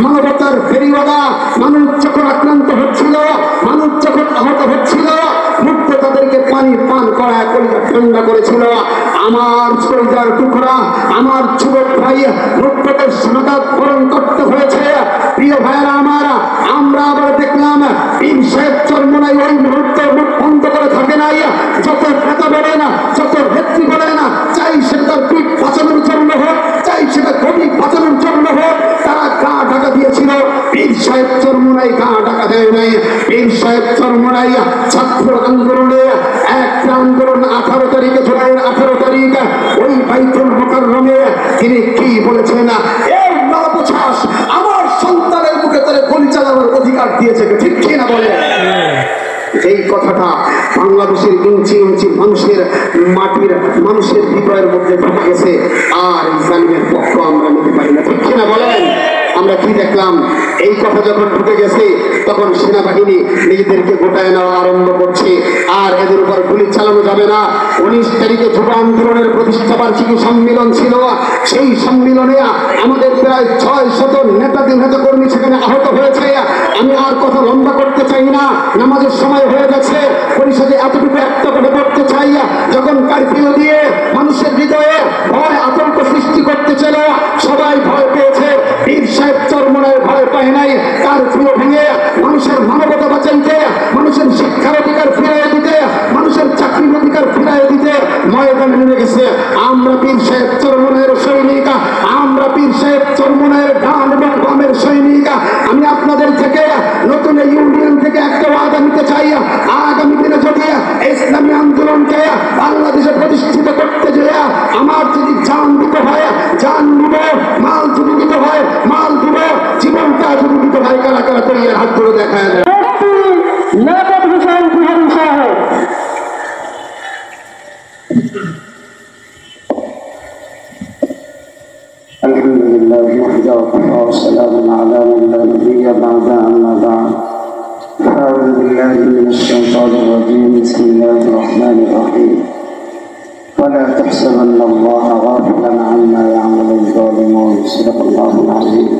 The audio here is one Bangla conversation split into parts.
মানবতার ফেরিওয়ালা মানুষ যখন আক্রান্ত হচ্ছিল, মানুষ যখন আহত হচ্ছিল, মুক্ত তাদেরকে পানি পান করা কলিজা ঠান্ডা করেছিল। আমার কলিজার টুকরা, আমার যুবক ভাই মুক্তকে শাহাদাত বরণ করতে হয়েছে। প্রিয় ভাইয়েরা আমার, আমরা আবার দেখলাম পীর সাহেব চরমোনাই ওই মুহূর্তে মুখ বন্ধ করে থাকে নাই। যত কথা বলে না, যত ভেত্তি বলে না, চাই সেটা তার পিঠ বাঁচানোর জন্য হোক, চাই সেটা কবি বাঁচানোর জন্য হোক, তারা গা ঢাকা দিয়েছিল। পীর সাহেব চরমোনাই গা ঢাকা দেয় নাই। পীর সাহেব চরমোনাই ছাত্র আন্দোলনে একটা আন্দোলন 18 তারিখে, জুলাইয়ের 18 তারিখ ওই বাইতুল মুকাররমে তিনি কি বলেছেন? এই নরপিশাচ আমার সন্তানের মুখে তারা গুলি চালানোর অধিকার দিয়েছে, ঠিক কি না বলে? এই কথাটা বাংলাদেশের ইঞ্চি ইঞ্চি মানুষের মাটির মানুষের হৃদয়ের মধ্যে ঢুকে গেছে। আর ইসলামের পক্ষ আমরা নিতে পারি না, ঠিক কিনা বলেন? আমরা কি দেখলাম? এই কথা যখন ঢুকে গেছে তখন সেনাবাহিনী নিজেদেরকে গোটায় নেওয়া আরম্ভ করছে। আর এদের উপর গুলি চালানো যাবে না। 19 তারিখে যুব আন্দোলনের প্রতিষ্ঠা বার্ষিকী সম্মেলন ছিল। সেই সম্মেলনে আমাদের প্রায় 600 নেতা কর্মী সেখানে আহত হয়েছে। আমি আর কথা লম্বা করতে চাই না, নামাজের সময় হয়ে গেছে। পরিষদে এতটুকু একটা করে করতে চাই, যখন কারফিউ দিয়ে মানুষের হৃদয়ে ভয় আতঙ্ক সৃষ্টি করতে ছিল, সবাই ভয় পেয়েছে। পীর সাহেব চরমোনাই ভয় পায় নাই। কারফিউ ভেঙে মানুষের মানবতা বাঁচাইতে, মানুষের শিক্ষার অধিকার ফিরিয়ে দিতে, মানুষের চাকরির অধিকার ফিরিয়ে দিতে ময়দানে নেমে গেছে। আমরা পীর সাহেব চরমোনাইয়ের সৈনিক, আমরা পীর সাহেব চরমোনাইয়ের ডান এবং বামের সৈনিক। আমি আপনাদের থেকে নতুন ইউনিয়ন থেকে একটা ওয়াদা নিতে চাই, আগামী দিনে যদি ইসলামী আন্দোলনকে বাংলাদেশে প্রতিষ্ঠিত করতে যেয়ে আমার যদি জান দিতে হয় জান দিব, মাল যদি দিতে হয় মাল দিব, জীবনটা যদি দিতে হয় কারা কারা করে হাত ধরে দেখায় দেয়। الحمد لله وحده والسلام على من لا نبي بعد أما بعد أعوذ بالله من الشيطان الرجيم بسم الله الرحمن الرحيم ولا تحسبن الله غافلا عما يعمل الظالمون صدق الله العظيم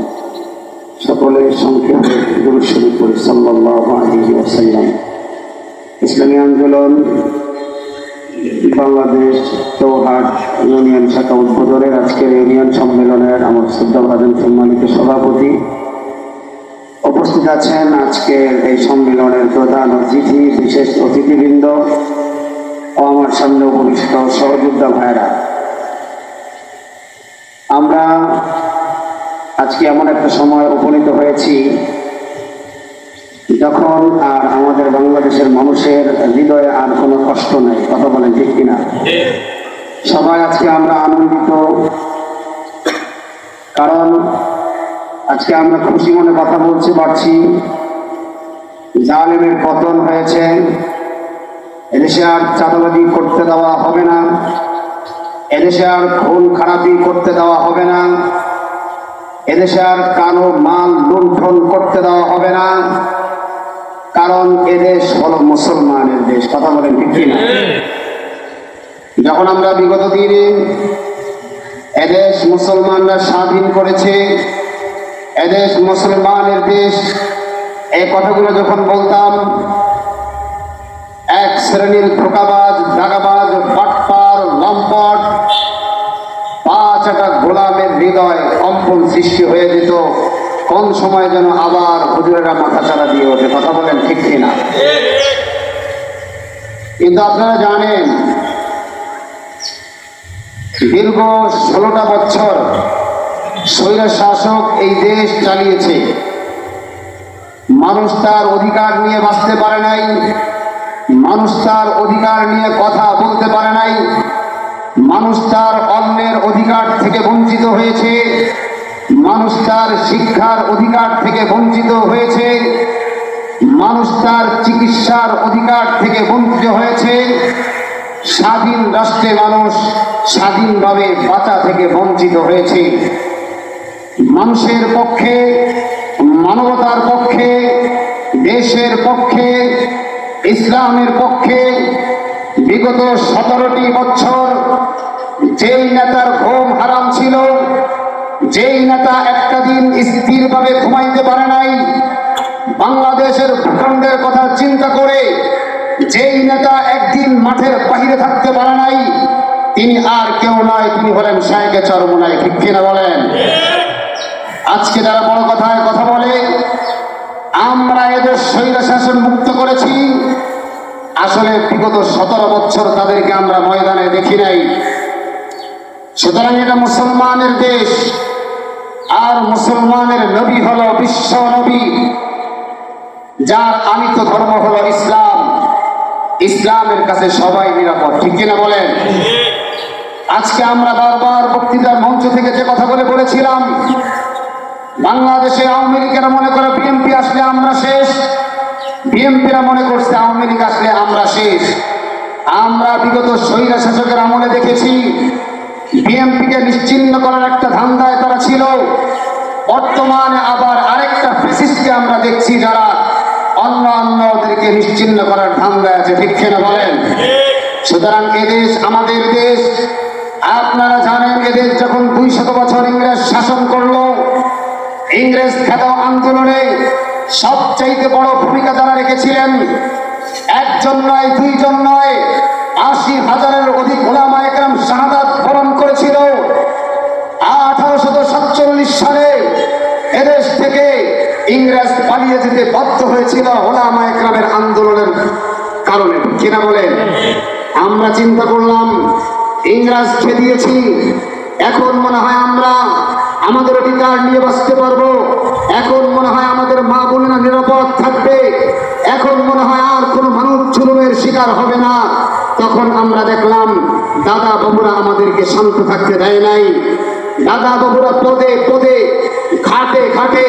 সকলের সংক্ষেপে দুরূদ শরীফ পড়ি সাল্লাল্লাহু আলাইহি ওয়াসাল্লাম। ইসলামী আন্দোলন বাংলাদেশ চৌহাট ইউনিয়ন শাখা উদ্বোধনের আজকের ইউনিয়ন সম্মেলনের আমার শ্রদ্ধাভাজন সম্মানিত সভাপতি, উপস্থিত আছেন আজকের এই সম্মেলনের প্রধান অতিথি, বিশেষ অতিথিবৃন্দ ও আমার সামনে উপবিষ্ট সহযোদ্ধা ভাইরা। আমরা আজকে এমন একটা সময় উপনীত হয়েছি যখন আর আমাদের বাংলাদেশের মানুষের হৃদয়ে আর কোনো কষ্ট নেই। কথা বলেন ঠিক কিনা? সবাই আজকে আমরা আনন্দিত, কারণ আজকে আমরা খুশি মনে কথা বলতে পারছি। জালেমের পতন হয়েছে, এদেশে আর চাঁদাবাজি করতে দেওয়া হবে না, এদেশে আর খুন খারাপি করতে দেওয়া হবে না, এদেশে আর কারো মাল লুণ্ঠন করতে দেওয়া হবে না, কারণ এদেশ হলো মুসলমানের দেশ। কথা বলেন ঠিক কিনা? যখন আমরা বিগত দিনে এদেশ মুসলমানরা স্বাধীন করেছে, এদেশ মুসলমানের দেশ, এই কথাগুলো যখন বলতাম, এক শ্রেণীর ধোঁকাবাজ, দাগাবাজ, বাটপার, লম্পট, 5 গোলামের হৃদয় কম্পন সৃষ্টি হয়ে যেত। কোন সময় যেন আবার হুজুরেরা মাথা চারা দিয়ে ওঠে। কথা বলেন ঠিক কিনা? কিন্তু আপনারা জানেন দীর্ঘ 16টা বছর স্বৈর শাসক এই দেশ চালিয়েছে। মানুষ তার অধিকার নিয়ে বাঁচতে পারে নাই, মানুষ তার অধিকার নিয়ে কথা বলতে পারে নাই, মানুষ তার অন্যের অধিকার থেকে বঞ্চিত হয়েছে, মানুষ তার শিক্ষার অধিকার থেকে বঞ্চিত হয়েছে, মানুষ তার চিকিৎসার অধিকার থেকে বঞ্চিত হয়েছে, স্বাধীন রাষ্ট্রে মানুষ স্বাধীনভাবে বাঁচা থেকে বঞ্চিত হয়েছে। মানুষের পক্ষে, মানবতার পক্ষে, দেশের পক্ষে, ইসলামের পক্ষে বিগত 17টি বছর যেই নেতার ঘুম হারাম ছিল, যেই নেতা একটা দিন স্থিরভাবে ঘুমাইতে পারে নাই, বাংলাদেশের ভূখণ্ডের কথা চিন্তা করে যেই নেতা একদিন মাঠের বাহিরে থাকতে পারে নাই, তিনি আর কেউ নয়, তিনি হলেন শায়েখে চরমোনাই। ঠিক কিনা বলেন? আজকে যারা বড় কথায় কথা বলে আমরা এদের স্বৈরশাসন মুক্ত করেছি, আসলে বিগত 17 বছর তাদেরকে আমরা ময়দানে দেখি নাই। সুতরাং এটা মুসলমানের দেশ, আর মুসলমানের নবী হলো বিশ্ব নবী, যার আমিত ধর্ম হলো ইসলাম। ইসলামের কাছে সবাই নিরাপদ। ঠিক কিনা বলেন? আজকে আমরা বারবার বক্তৃতার মঞ্চ থেকে যে কথা বলেছিলাম, বাংলাদেশে আওয়ামী লীগেরা মনে করে বিএনপি আসলে আমরা শেষ, বিএনপিরা মনে করছে আওয়ামী লীগ আসলে আমরা শেষ। আমরা বিগত স্বৈরা শাসকের আমলে দেখেছি বিএনপিকে নিশ্চিহ্ন করার একটা ধান্দায় তারা ছিল, বর্তমানে আবার আরেকটা ফ্যাসিস্টকে আমরা দেখছি যারা অন্যদেরকে নিশ্চিহ্ন করার ধান্দায় আছে। ঠিক কিনা বলেন? সুতরাং এদেশ আমাদের দেশ। আপনারা জানেন এদেশ যখন 200 বছর ইংরেজ শাসন করলো, ইংরেজ খ্যাত আন্দোলনে সবচাইতে বড় ভূমিকা তারা রেখেছিলেন। একজন নয়, দুইজন নয়, 80,000-এর অধিক উলামা একরাম শাহাদাত বরণ করেছিল। 1847 সালে এদেশ থেকে ইংরেজ পালিয়ে যেতে বাধ্য হয়েছিল উলামা একরামের আন্দোলনের কারণে। কিনা বলেন? আমরা চিন্তা করলাম ইংরেজকে দিয়েছি, এখন মনে হয় আমরা আমাদের অধিকার নিয়ে বাঁচতে পারবো, এখন মনে হয় আমাদের মা বোনেরা নিরাপদ থাকবে, এখন মনে হয় আর কোনো মানুষ জুলুমের শিকার হবে না। তখন আমরা দেখলাম দাদা বাবুরা আমাদেরকে শান্ত থাকতে দেয় নাই। দাদা বাবুরা পদে পদে ঘাটে ঘাটে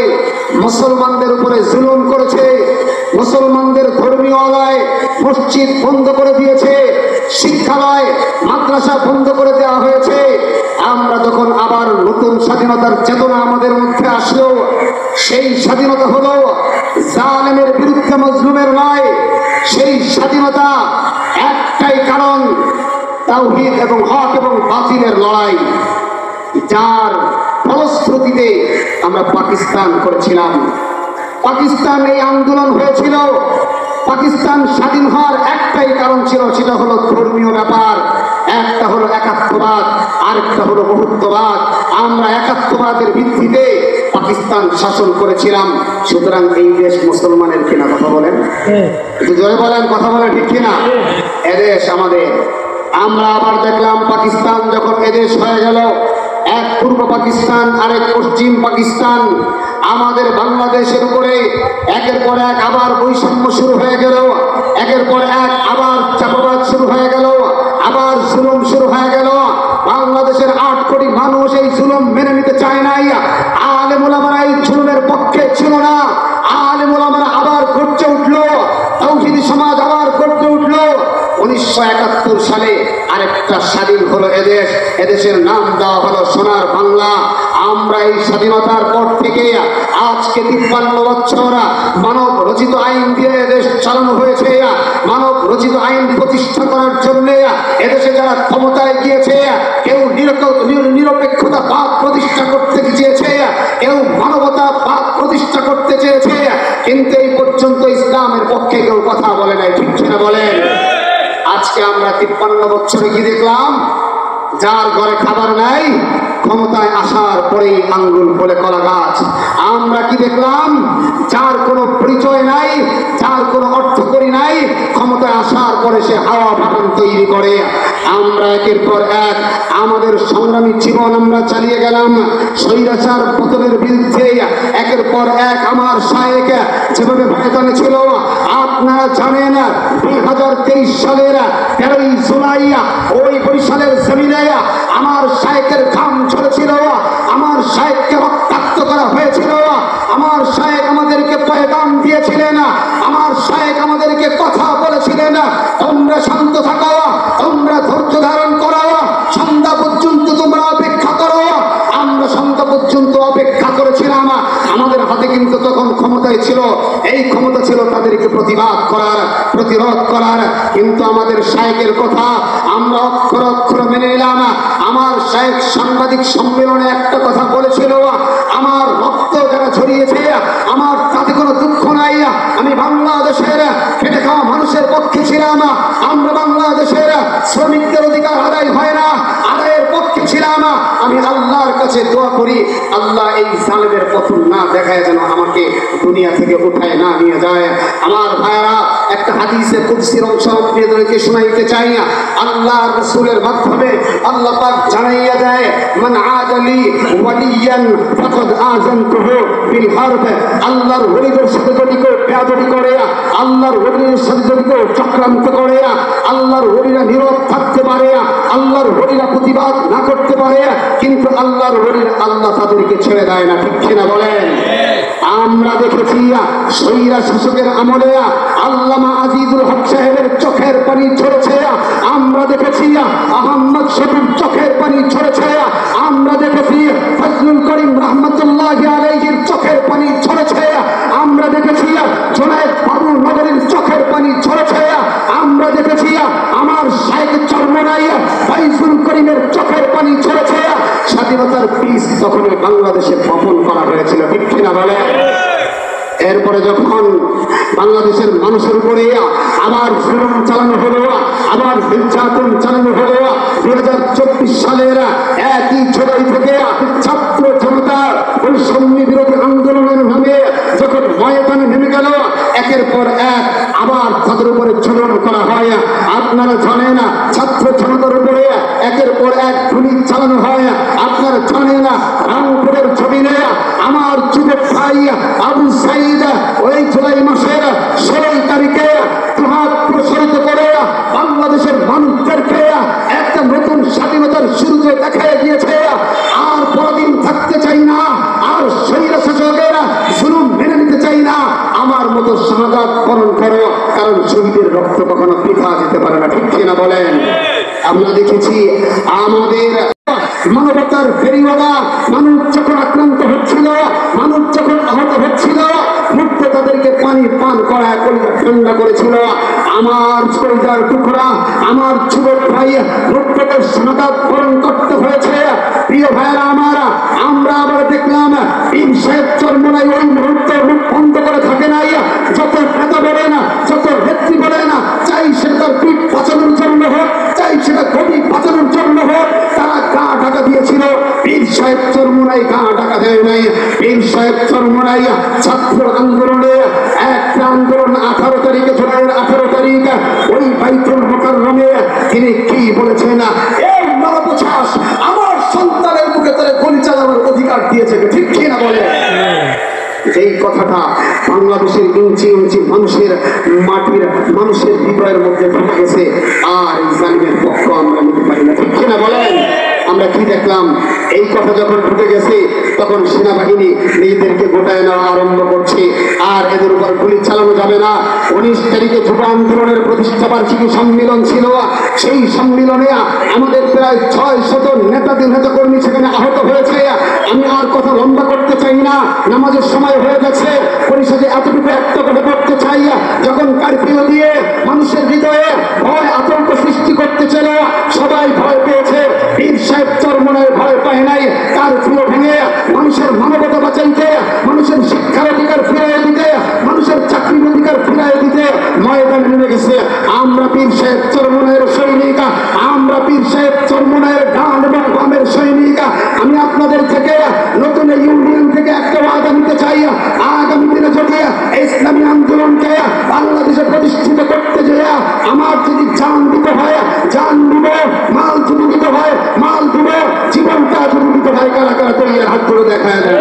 মুসলমানদের উপরে জুলুম করেছে, মুসলমানদের ধর্মীয় আলয় মসজিদ বন্ধ করে দিয়েছে, শিক্ষালয় মাদ্রাসা বন্ধ করে দেওয়া হয়েছে। আমরা যখন আবার নতুন স্বাধীনতার চেতনা আমাদের মধ্যে আসলো, সেই স্বাধীনতা হলো জালেমের বিরুদ্ধে মজলুমের নয়, সেই স্বাধীনতা একটাই কারণ, তাওহীদ এবং হক এবং বাতিলের লড়াই, যার ফলশ্রুতিতে আমরা পাকিস্তান করেছিলাম। পাকিস্তান এই আন্দোলন হয়েছিল, পাকিস্তান স্বাধীন হওয়ার একটাই কারণ ছিল, সেটা হলো ধর্মীয় ব্যাপার। একটা হলো একাত্মবাদ, আরেকটা হলো বহুত্ববাদ। আমরা একাত্মবাদের ভিত্তিতে পাকিস্তান শাসন করেছিলাম। সুতরাং এই দেশ মুসলমানের কিনা? কথা বলেন, একটু জোরে বলেন, কথা বলেন, ঠিক কিনা? এদেশ আমাদের। আমরা আবার দেখলাম পাকিস্তান যখন এদেশ হয়ে গেল, এক পূর্ব পাকিস্তান আরেক পশ্চিম পাকিস্তান, আমাদের বাংলাদেশের উপরে একের পর এক আবার বৈষম্য শুরু হয়ে গেল, একের পর এক আবার চাপাবাদ শুরু হয়ে গেল, আবার জুলুম শুরু হয়ে গেল। বাংলাদেশের 8 কোটি মানুষ এই জুলুম মেনে নিতে চায় নাই। আলেম ওলামারা এই জুলুমের পক্ষে ছিল না। আলেম ওলামারা আবার গর্জে উঠলো, তাওহীদি সমাজ আবার গর্জে উঠলো। 1971 সালে আরেকটা স্বাধীন হলো এদেশ, এদেশের নাম দেওয়া হলো সোনার বাংলা। আমরা এই স্বাধীনতার পর থেকে আজকে 53 বছর মানব রচিত আইন দিয়ে এদেশ চালানো হয়েছে। মানব রচিত আইন প্রতিষ্ঠা করার জন্য এদেশে যারা ক্ষমতায় গিয়েছে, কেউ নিরপেক্ষতা বাদ প্রতিষ্ঠা করতে চেয়েছে, কেউ মানবতা বাদ প্রতিষ্ঠা করতে চেয়েছে, কিন্তু এই পর্যন্ত ইসলামের পক্ষে কেউ কথা বলে নাই। ঠিক কিনা বলেন? আজকে আমরা 53 বছরে কি দেখলাম? যার ঘরে খাবার নাই, ক্ষমতায় আসার পরেই আঙ্গুল ফলে কলা গাছ। আমরা কি দেখলাম? যার কোনো পরিচয় নাই, যার কোনো অর্থকরী নাই, ক্ষমতায় আসার পরে সে হাওয়া বাগান তৈরি করে। আমরা একের পর এক আমাদের সংগ্রামী জীবন আমরা চালিয়ে গেলাম স্বৈরাচার পতনের বিরুদ্ধে। একের পর এক আমার শায়েখ যেভাবে ময়দানে ছিল, আপনারা জানেন 2023 সালের 13ই জুলাই ওই বরিশালের জমিনে আমার শায়েখের ঘাম ঝরেছিল, আমার শায়েখকে রক্তাক্ত করা হয়েছিল। আমার শায়েখ আমাদেরকে পয়গাম দিয়েছিলেন, আমার শায়েখ আমাদেরকে কথা বলেছিলেন, তোমরা শান্ত থাকো, তোমরা ধৈর্য ধারণ করো, সন্ধ্যা পর্যন্ত তোমরা অপেক্ষা করো। আমরা সন্ধ্যা পর্যন্ত অপেক্ষা করেছিলাম। আমাদের হাতে কিন্তু তখন ক্ষমতায় ছিল, এই ক্ষমতা ছিল তাদেরকে প্রতিবাদ করার, প্রতিরোধ করার। কিন্তু আমাদের শায়েখের কথা আমরা অক্ষর অক্ষর মেনে নিলাম। আমার শায়েখ সাংবাদিক সম্মেলনে একটা কথা বলেছিল, আমার রক্ত যারা ঝরিয়েছে আমার তাতে কোনো দুঃখ নাই, আমি বাংলাদেশের খেটে খাওয়া মানুষের পক্ষে ছিলাম, আমরা বাংলাদেশের শ্রমিকদের অধিকার আদায় হয় না আদায়ের পক্ষে ছিলাম। আমি আল্লাহর কাছে দোয়া করি আল্লাহ এই জালেমের পতন না দেখায় যেন আমাকে দুনিয়া থেকে উঠায় না নিয়ে যায়। আমার ভাইরা, একটা হাদিসে কুদসির অংশ আপনাদেরকে শোনাইতে চাই। আল্লাহ রাসূলের মাধ্যমে আল্লাহ পাক জানাইয়া দেয়, মান আদালি ওয়ালিয়ান ফাকাদ আযানতুহু বিল হারব। আল্লাহর ওলিদের সাথে যদি কেউ বেয়াদবি করে, আল্লাহর ওলিদের সাথে যদি কেউ চক্রান্ত করে, আল্লাহর ওলিরা নীরব থাকতে পারে, আল্লাহর ওলিরা প্রতিবাদ না করতে পারে, কিন্তু আল্লাহর ওলিরা আল্লাহ তাদেরকে ছেড়ে দেয় না। ঠিক কিনা বলেন? আমরা দেখেছি সৈরা শাসকের আমলে আল্লামা আজিজুল হক সাহেবের চোখের পানি ঝরেছে, আমরা দেখেছি আহমদ শফির চোখের পানি ঝরেছে, আমরা দেখেছি ফজলুল করিম রহমতুল্লাহি আলাইহির চোখের পানি ঝরেছে, আমরা দেখেছি জুনায়েদ বাবু নগরীর চোখের পানি ঝরেছে, আমরা দেখেছি আমার শায়েখ চরমনাই ফয়জুল করিমের চোখের পানি ঝরেছে। স্বাধীনতার বীজ তখন বাংলাদেশে বপন করা হয়েছিল। ঠিক কিনা বলে? এরপরে যখন বাংলাদেশের মানুষের উপরে আবার জুলুম চালানো হলো, আবার নির্যাতন চালানো হলো, 2024 সালের একই জুলাই থেকে ছাত্র জনতার বৈষম্য বিরোধী আন্দোলনের নামে যখন ময়দানে নেমে গেল, একের পর এক আবার তাদের উপরে জুলুম করা হয়। আপনারা জানেন ছাত্র জনতার উপরে একের পর এক গুলি চালানো হয়। আপনারা জানেন রংপুরের জমিনে আমার যুবক ভাই আবু সাইদ ওই জুলাই মাসের 16 তারিখে হাত প্রসারিত করে বাংলাদেশের মানুষদেরকে একটা নতুন স্বাধীনতার শুরুতে দেখায় দিয়েছে। আর পরদিন থাকতে চাই না, আর স্বৈরা শাসকের জুলুম মেনে নিতে চাই না। আমার মতো শাহাদাত বরণ করো, কারণ শহীদের রক্ত কখনো বৃথা যেতে পারে না। ঠিক কিনা বলেন? আমরা দেখেছি আমাদের মানবতার ফেরিওয়ালা মানুষ যখন আক্রান্ত হচ্ছিল, মানুষ যখন আহত হচ্ছিল, মুক্ত তাদেরকে পানি পান করা কলিজা ঠান্ডা করেছিল। আমার কলিজার টুকরা, আমার যুবক ভাই মুক্তকে শাহাদাত বরণ করতে হয়েছে। প্রিয় ভাইরা আমার, আমরা আবার দেখলাম পীর সাহেব চরমনাই ওই মুহূর্তে মুখ বন্ধ করে থাকে নাই। যত নেতা বলে না, যত নেত্রী বলে না, চাই সেটা তার পিঠ বাঁচানোর জন্য হোক, চাই সেটা গরিব বাঁচানোর জন্য হোক, তারা গা ঢাকা দিয়েছিল। পীর সাহেব চরমনাই গা ঢাকা দেয় নাই। পীর সাহেব চরমনাই ছাত্র আন্দোলনে একটা আন্দোলন 18 তারিখে, জুলাইয়ের 18 তারিখ ওই বাইতুল মুকাররমে তিনি কি বলেছেন? এই নরপছাস আমার সন্তানের মুখে তারা গুলি চালানোর অধিকার দিয়েছে। ঠিক কিনা বলে? এই কথাটা বাংলাদেশের ইঞ্চি ইঞ্চি মানুষের মাটির মানুষের হৃদয়ের মধ্যে ঢুকে গেছে। আর এই জালিমের পক্ষ আমরা নিতে পারি না। ঠিক কিনা বলেন? আমরা কি দেখলাম? এই কথা যখন ঢুকে গেছে তখন সেনাবাহিনী নিজেদেরকে গোটায় নেওয়া আরম্ভ করছে। আর এদের উপর গুলি চালানো যাবে না। 19 তারিখে যুব আন্দোলনের প্রতিষ্ঠা বার্ষিকী সম্মেলন ছিল। সেই সম্মেলনে আমাদের প্রায় 600 নেতা কর্মী সেখানে আহত হয়েছে। আমি আর কথা লম্বা করতে চাই না, নামাজের সময় হয়ে গেছে। পরিষদে এতটুকু একটা করে করতে চাই, যখন কারফিউ দিয়ে মানুষের হৃদয়ে ভয় আতঙ্ক সৃষ্টি করতে ছিল, সবাই ভয় পেয়েছে। পীর সাহেব চরমনায় ভয় পায় নাই। কারফিউ ভেঙে মানুষের মানবতা বাঁচাইতে, মানুষের শিক্ষার অধিকার ফিরিয়ে দিতে, মানুষের চাকরির অধিকার ফিরিয়ে দিতে ময়দানে নেমে গেছে। আমরা পীর সাহেব চরমনায়ের সৈনিক, আমরা পীর সাহেব চরমনায়ের ডান এবং বামের সৈনিক। আমি আপনাদের থেকে নতুন ইউনিয়ন থেকে একটা ওয়াদা নিতে চাই, আগামী দিনে যদি ইসলামী আন্দোলনকে বাংলাদেশে প্রতিষ্ঠিত করতে যেয়ে আমার যদি জান দিতে হয় জান দিব, মাল যদি দিতে হয় মাল দিব, জীবনটা যদি দিতে হয় কারা কারা তৈরি হাত করে দেখা যায়।